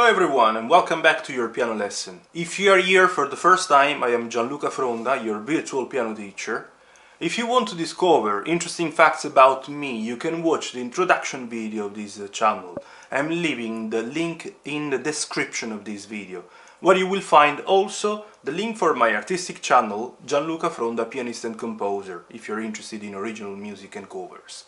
Hello everyone and welcome back to your piano lesson. If you are here for the first time, I am Gianluca Fronda, your virtual piano teacher. If you want to discover interesting facts about me, you can watch the introduction video of this channel. I'm leaving the link in the description of this video, where you will find also the link for my artistic channel, Gianluca Fronda, pianist and composer, if you're interested in original music and covers.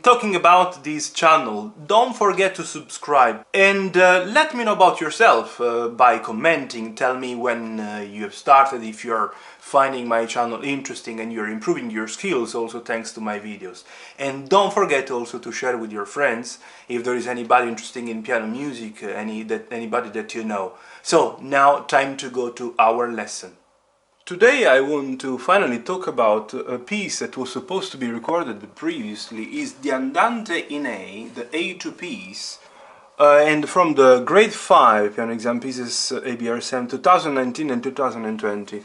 Talking about this channel, don't forget to subscribe and let me know about yourself by commenting. Tell me when you have started, if you're finding my channel interesting and you're improving your skills also thanks to my videos. And don't forget also to share with your friends if there is anybody interested in piano music, anybody that you know. So now time to go to our lesson. Today I want to finally talk about a piece that was supposed to be recorded previously. Is the Andante in A, the A2 piece, and from the grade 5 piano exam pieces ABRSM 2019 and 2020.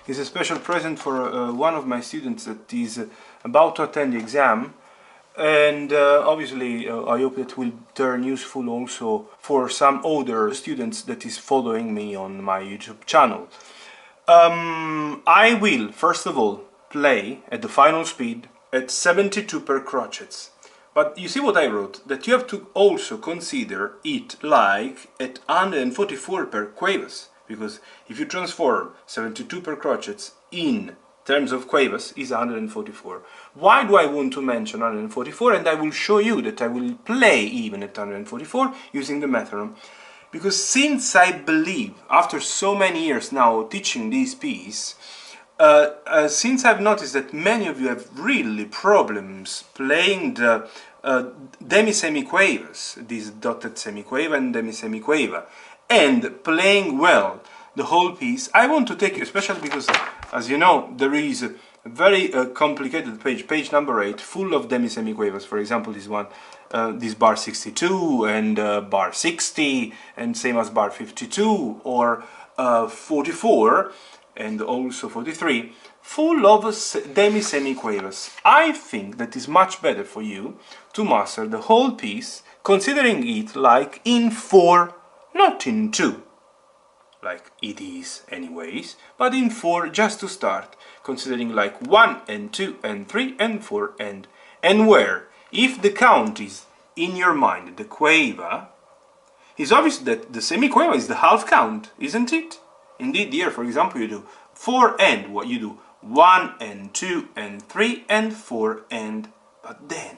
Is a special present for one of my students that is about to attend the exam, and obviously I hope it will turn useful also for some other students that is following me on my YouTube channel. I will first of all play at the final speed at 72 per crotchets. But you see what I wrote, that you have to also consider it like at 144 per quavers, because if you transform 72 per crotchets in terms of quavers is 144. Why do I want to mention 144? And I will show you that I will play even at 144 using the metronome. Because since I believe, after so many years now teaching this piece, since I've noticed that many of you have really problems playing the demi-semiquavers, this dotted semiquaver and demi-semiquaver, and playing well the whole piece, I want to take you, especially because, as you know, there is a very complicated page number 8, full of demi-semiquavers. For example, this one, this bar 62 and bar 60, and same as bar 52 or 44 and also 43, full of demi-semiquavers. I think that is much better for you to master the whole piece, considering it like in 4, not in 2, like it is anyways, but in 4 just to start, considering like 1 and 2 and 3 and 4 and where, if the count is in your mind the quaver, it's obvious that the semiquaver is the half count, isn't it? Indeed, here, for example, you do 4 and, what you do 1 and 2 and 3 and 4 and, but then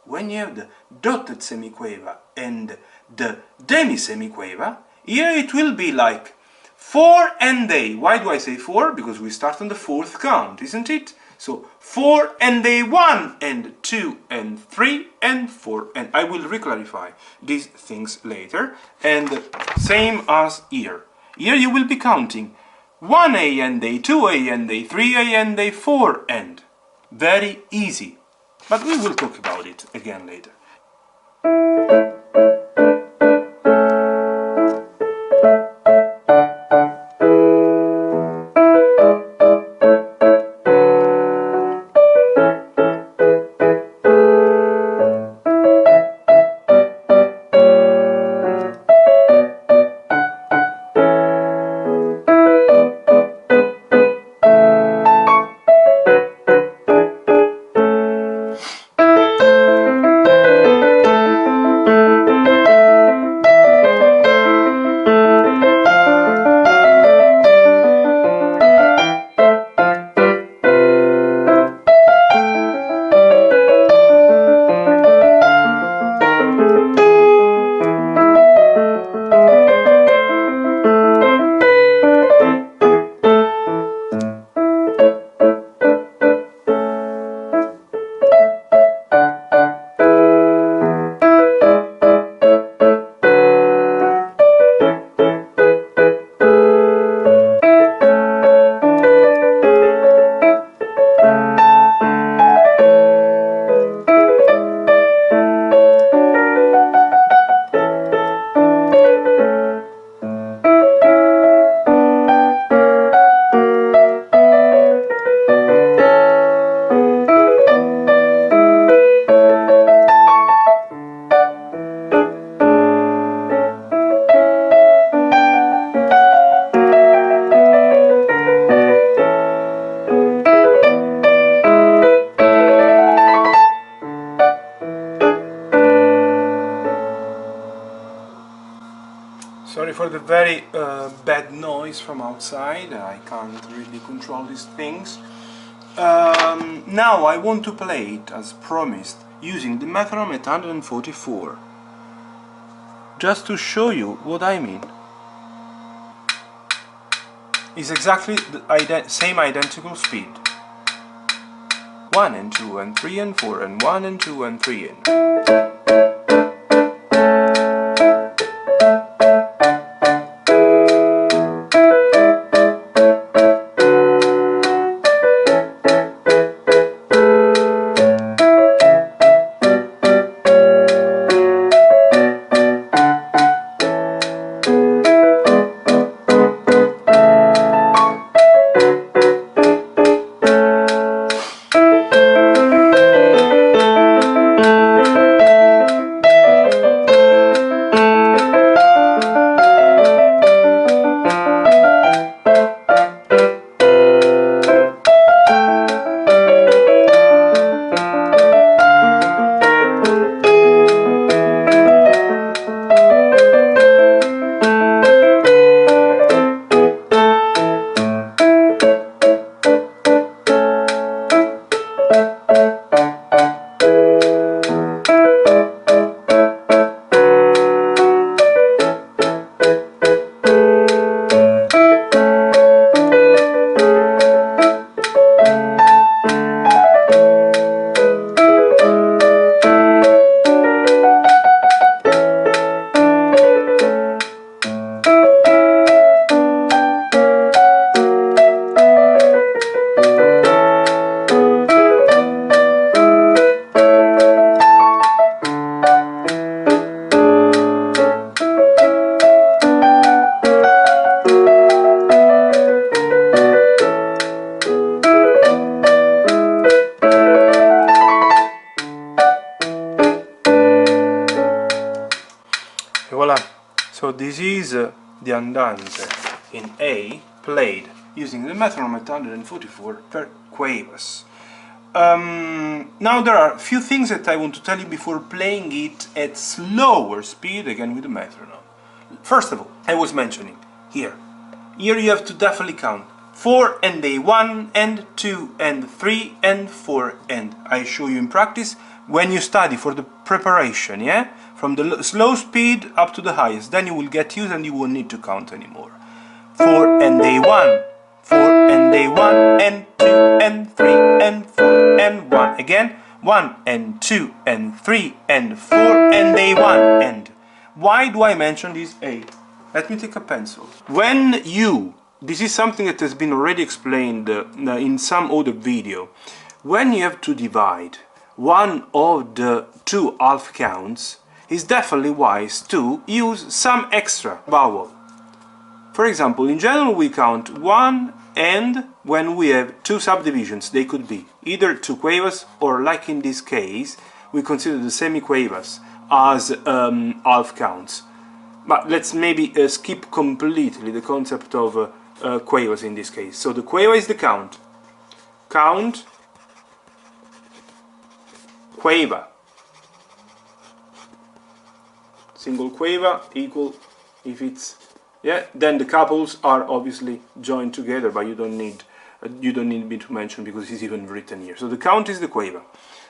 when you have the dotted semiquaver and the demi-semiquaver, here it will be like 4 and A. Why do I say 4? Because we start on the 4th count, isn't it? So 4 and A, 1 and 2 and 3 and 4, and I will reclarify these things later. And same as here. Here you will be counting 1A and A, 2A and A, 3A and A, 4 and. Very easy. But we will talk about it again later. Sorry for the very bad noise from outside. I can't really control these things. Now I want to play it as promised using the metronome at 144. Just to show you what I mean. It's exactly the same identical speed. 1 and 2 and 3 and 4 and 1 and 2 and 3 and... Voila! So this is the Andante in A, played using the metronome at 144 per quavers. Now there are a few things that I want to tell you before playing it at slower speed, again with the metronome. First of all, I was mentioning, here you have to definitely count 4 and A, 1 and 2 and 3 and 4, and I show you in practice when you study for the preparation, yeah? From the slow speed up to the highest, then you will get used and you won't need to count anymore. 4 and A1, 4 and A1 and 2 and 3 and 4 and 1. Again, 1 and 2 and 3 and 4 and A1. And why do I mention this A? Let me take a pencil. When you, this is something that has been already explained in some other video, when you have to divide one of the two half counts, it's definitely wise to use some extra vowel. For example, in general we count 1 and when we have two subdivisions, they could be either two quavers or, like in this case, we consider the semiquavers as half counts. But let's maybe skip completely the concept of quavers in this case. So the quaver is the count. Count, quaver. Single quaver equal, if it's, yeah, then the couples are obviously joined together, but you don't need me to mention because it's even written here. So the count is the quaver,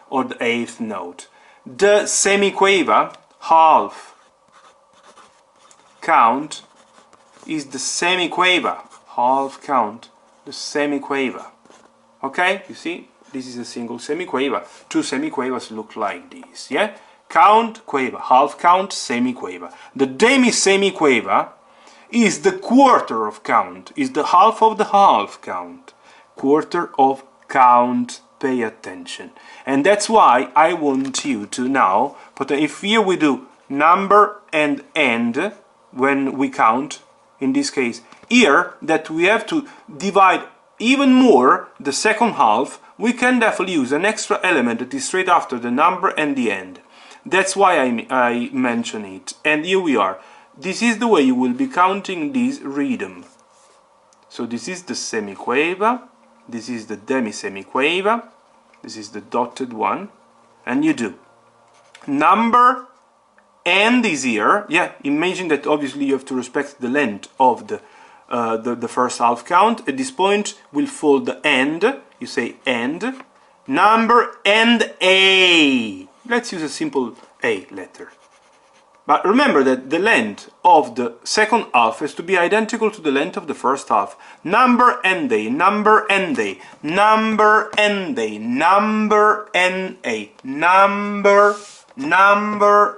or the eighth note. The semiquaver, half count, is the semiquaver, half count, the semiquaver. Okay, you see, this is a single semiquaver. Two semiquavers look like this, yeah? Count, quaver, half count, semiquaver. The demi-semiquaver is the quarter of count, is the half of the half count. Quarter of count, pay attention. And that's why I want you to now, but if here we do number and end, when we count, in this case, here, that we have to divide even more the second half, we can definitely use an extra element that is straight after the number and the end. That's why I mention it. And here we are. This is the way you will be counting this rhythm. So this is the semiquaver, this is the demi-semiquaver, this is the dotted one, and you do number end is here. Yeah, imagine that obviously you have to respect the length of the first half count. At this point will fall the end. You say end, number, and A. Let's use a simple A letter. But remember that the length of the second half has to be identical to the length of the first half. Number and A, number and A, number and A, number and A, number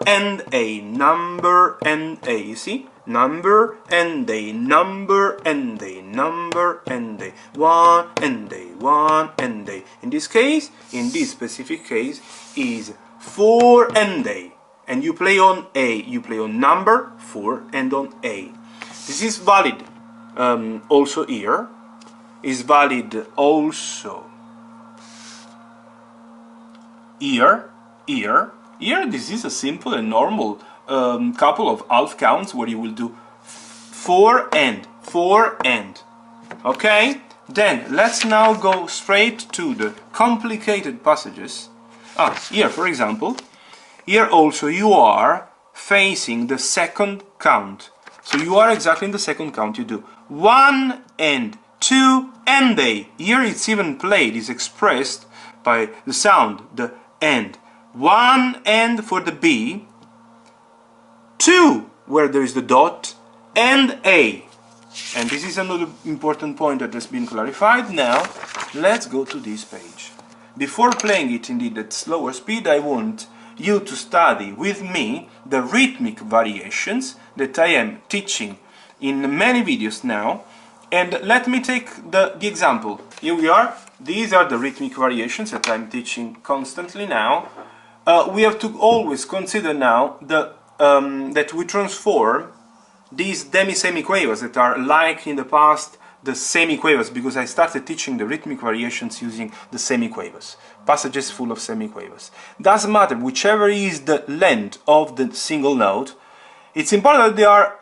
and A, number and A. You see? Number and A, number and A, number and A, one and A, one and A. In this case, in this specific case, is 4 and A. And you play on A, you play on number 4 and on A. This is valid also here, is valid also here. This is a simple and normal couple of half counts where you will do 4 and. Okay? Then let's now go straight to the complicated passages. Here, for example, here also you are facing the second count. So you are exactly in the second count. You do 1 and 2 and A. Here it's even played, is expressed by the sound, the and. 1 and for the B, 2 where there is the dot, and A. And this is another important point that has been clarified. Now let's go to this page. Before playing it indeed at slower speed, I want you to study with me the rhythmic variations that I am teaching in many videos now. And let me take the example. Here we are. These are the rhythmic variations that I'm teaching constantly now. We have to always consider now that we transform these demi-semiquavers that are like in the past the semiquavers, because I started teaching the rhythmic variations using the semiquavers, passages full of semiquavers. Doesn't matter, whichever is the length of the single note, it's important that they are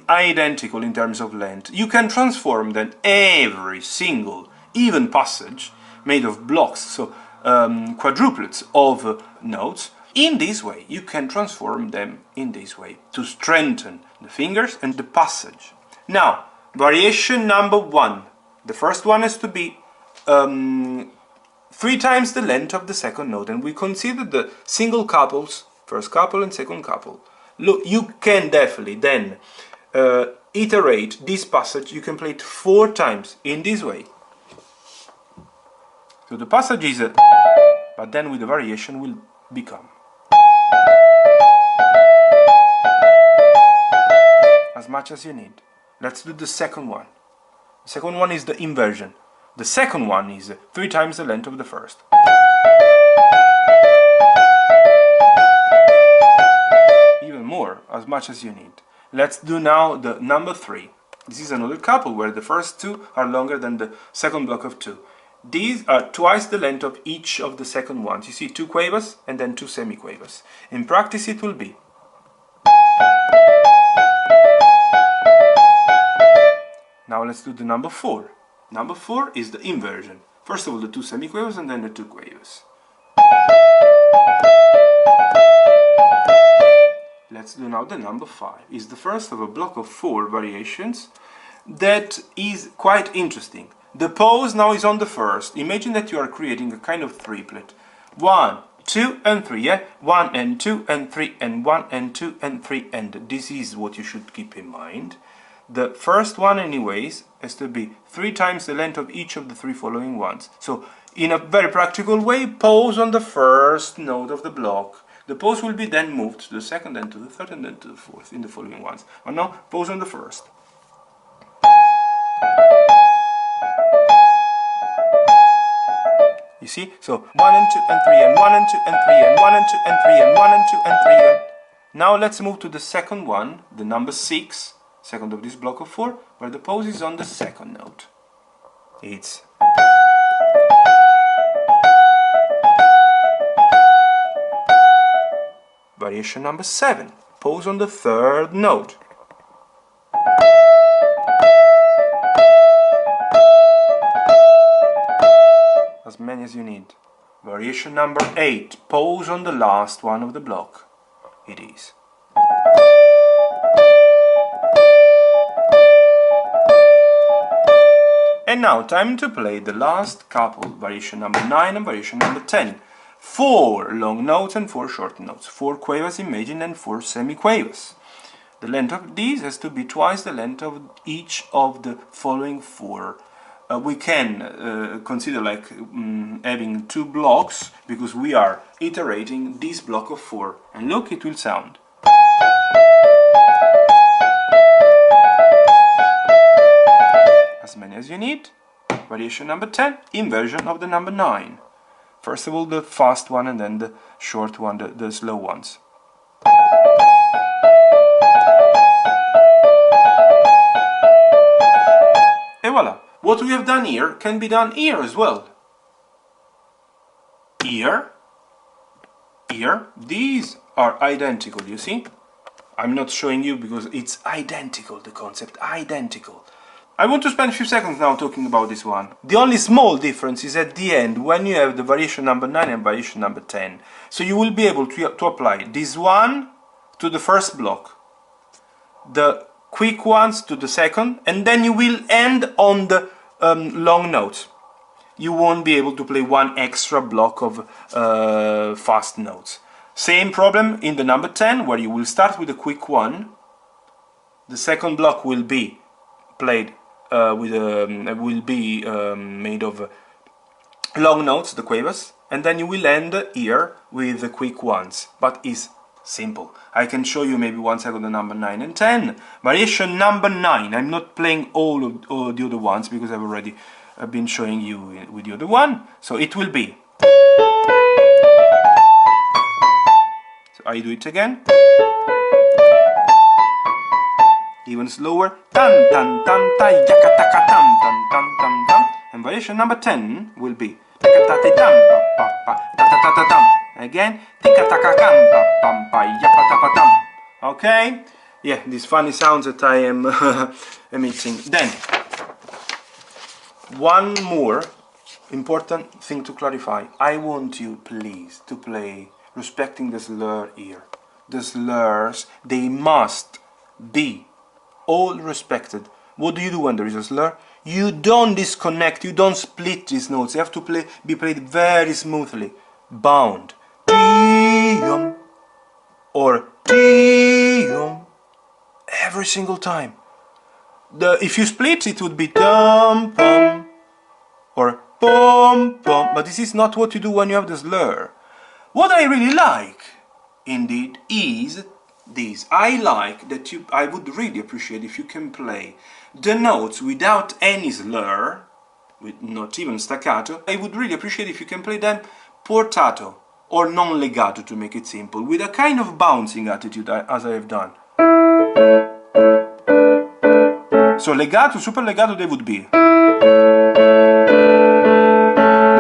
identical in terms of length. You can transform then every single even passage made of blocks, so quadruplets of notes. In this way, you can transform them in this way to strengthen the fingers and the passage. Now, variation number 1. The first one has to be 3 times the length of the second note, and we consider the single couples, first couple and second couple. Look, you can definitely then iterate this passage. You can play it 4 times in this way. So the passage is but then with the variation will become as much as you need. Let's do the second one. The second one is the inversion. The second one is 3 times the length of the first. Even more, as much as you need. Let's do now the number 3. This is another couple where the first 2 are longer than the second block of 2. These are twice the length of each of the second ones. You see 2 quavers and then 2 semiquavers. In practice it will be Now let's do the number 4. Number 4 is the inversion. First of all the 2 semiquavers and then the 2 quavers. Let's do now the number 5. It's the first of a block of 4 variations that is quite interesting. The pause now is on the first. Imagine that you are creating a kind of triplet. 1, 2 and 3, yeah? 1 and 2 and 3 and 1 and 2 and 3, and this is what you should keep in mind. The first one anyways has to be 3 times the length of each of the 3 following ones. So in a very practical way, pause on the first note of the block. The pause will be then moved to the second, then to the third, and then to the fourth in the following ones. But now, pause on the first. You see? So 1 and 2 and 3 and 1 and 2 and 3 and 1 and 2 and 3 and 1 and 2 and 3 and... Now let's move to the second one, the number 6. Second of this block of 4, where the pause is on the second note. It's variation number 7. Pause on the third note. As many as you need. Variation number 8. Pause on the last one of the block. It is. And now time to play the last couple, variation number 9 and variation number 10. 4 long notes and 4 short notes, 4 quavers in major and 4 semiquavers. The length of these has to be twice the length of each of the following 4. We can consider like having 2 blocks, because we are iterating this block of 4. And look, it will sound. As many as you need. Variation number 10, inversion of the number 9. First of all the fast one and then the short one, the slow ones. Et voila! What we have done here can be done here as well. Here, here, these are identical, you see? I'm not showing you because it's identical, the concept, identical. I want to spend a few seconds now talking about this one. The only small difference is at the end, when you have the variation number 9 and variation number 10. So you will be able to apply this one to the first block, the quick ones to the second, and then you will end on the long notes. You won't be able to play one extra block of fast notes. Same problem in the number 10, where you will start with a quick one. The second block will be played made of long notes, the quavers, and then you will end here with the quick ones. But it's simple. I can show you maybe 1 second the number 9 and 10. Variation number 9. I'm not playing all the other ones because I've already been showing you with the other one. So it will be. So I do it again. Even slower. Tan tan tan ta yakataka tam tam tam tam tam. And variation number 10 will be. Takatati tam pa pa pa ta ta ta ta tam. Again. Tikataka pa pam pa yapatapa tam. Okay? Yeah, these funny sounds that I am emitting. Then, one more important thing to clarify. I want you, please, to play respecting the slur here. The slurs, they must be all respected. What do you do when there is a slur? You don't disconnect, you don't split these notes. They have to be played very smoothly. Bound. Ti-yum. Or ti-yum. Every single time. If you split, it would be dum pum or pum pum. But this is not what you do when you have the slur. What I really like, indeed, is this. I like that I would really appreciate if you can play the notes without any slur, with not even staccato. I would really appreciate if you can play them portato or non-legato, to make it simple, with a kind of bouncing attitude, as I have done. So legato, super legato they would be.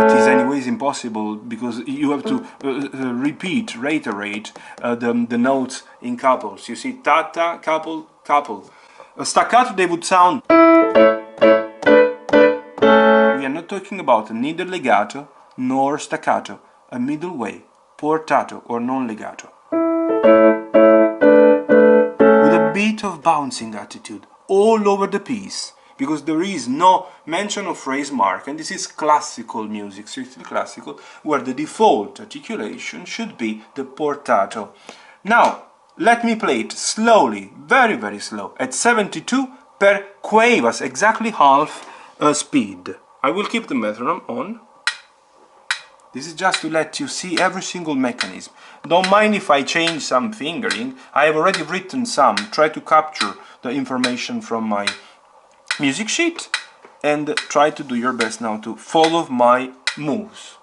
It is anyways impossible because you have to reiterate the notes in couples. You see, ta-ta, couple, couple. A staccato they would sound. We are not talking about neither legato nor staccato. A middle way, portato or non-legato. With a bit of bouncing attitude all over the piece, because there is no mention of phrase mark, and this is classical music, strictly classical, where the default articulation should be the portato. Now, let me play it slowly, very very slow, at 72 per quavers, exactly half speed. I will keep the metronome on. This is just to let you see every single mechanism. Don't mind if I change some fingering. I have already written some. Try to capture the information from my music sheet and try to do your best now to follow my moves.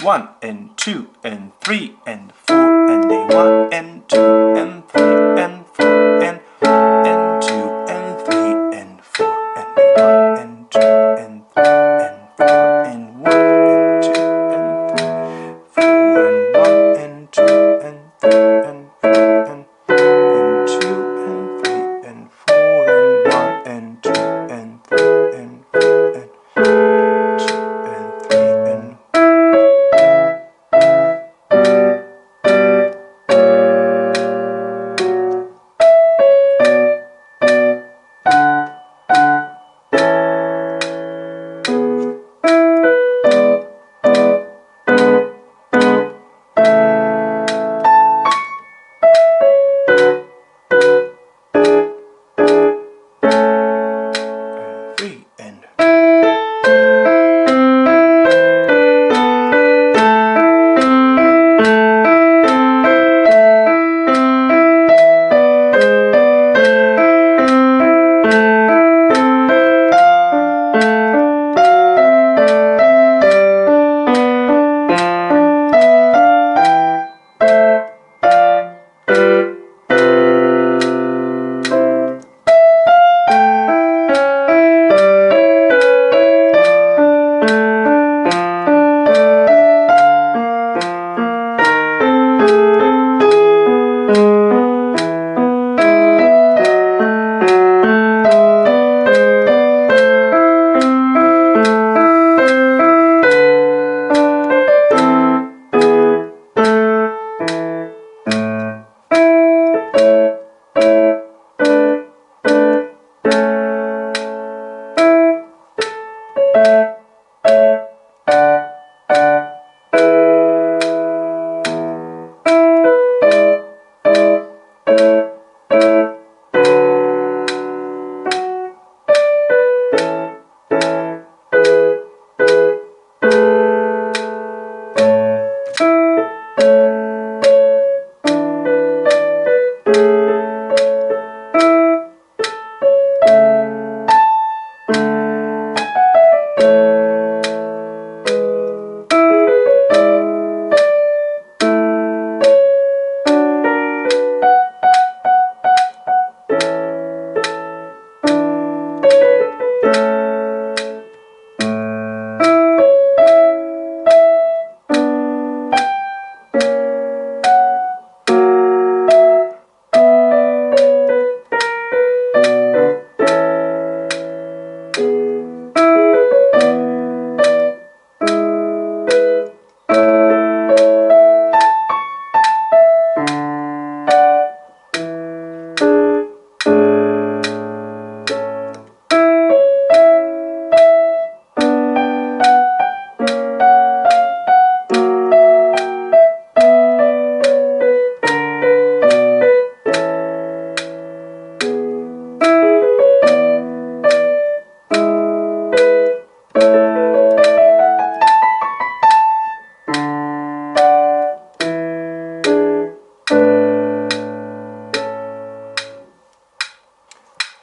1 and 2 and 3 and 4 and they 1 and 2 and 3 and 4 and 2 and 3 and 4 and they 1 and 2 and 3 and 4 and 1 and 2 and 3 4 and 1 and 2 and 3 and 4 and 2 and 3 and 4 and 1 and 2 and 3 and 4 and 2 and 3 and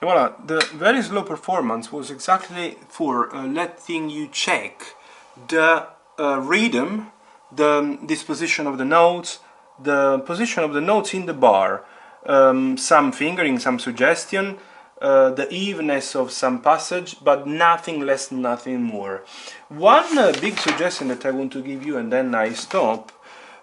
Voilà, the very slow performance was exactly for letting you check the rhythm, the disposition of the notes, the position of the notes in the bar, some fingering, some suggestion, the evenness of some passage, but nothing less, nothing more. One big suggestion that I want to give you, and then I stop,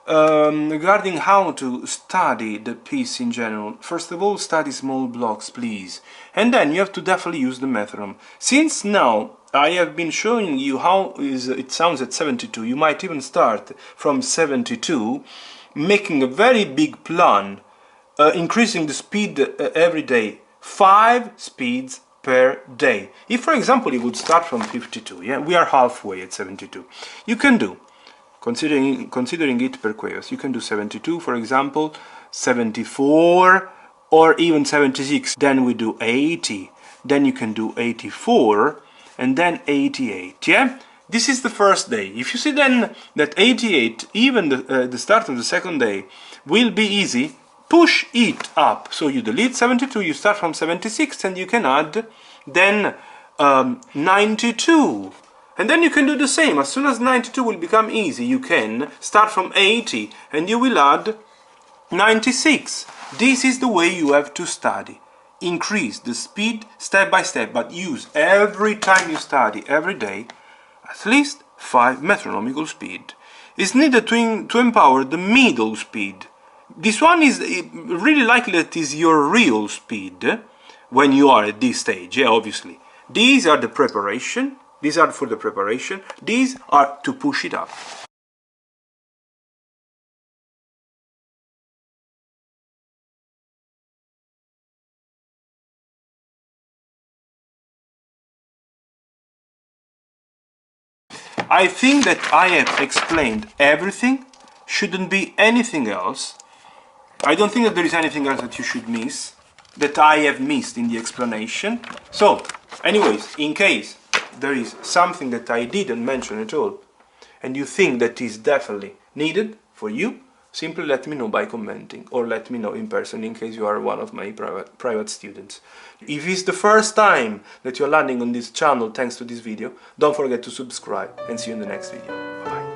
regarding how to study the piece in general. First of all, study small blocks, please. And then you have to definitely use the metronome. Since now I have been showing you how it sounds at 72, you might even start from 72, making a very big plan, increasing the speed every day, 5 speeds per day. If, for example, you would start from 52, yeah, we are halfway at 72. You can do, considering it per quavers, you can do 72, for example, 74, or even 76. Then we do 80. Then you can do 84, and then 88. Yeah, this is the first day. If you see then that 88, even the start of the second day, will be easy, push it up. So you delete 72, you start from 76, and you can add then 92. And then you can do the same. As soon as 92 will become easy, you can start from 80, and you will add 96. This is the way you have to study. Increase the speed step by step, but use every time you study, every day, at least 5 metronomical speed. It's needed to empower the middle speed. This one is really likely that is your real speed when you are at this stage, yeah, obviously. These are the preparation, these are for the preparation, these are to push it up. I think that I have explained everything, shouldn't be anything else. I don't think that there is anything else that you should miss, that I have missed in the explanation. So, anyways, in case there is something that I didn't mention at all, and you think that is definitely needed for you, simply let me know by commenting, or let me know in person in case you are one of my private students. If it's the first time that you're landing on this channel thanks to this video, don't forget to subscribe, and see you in the next video. Bye bye.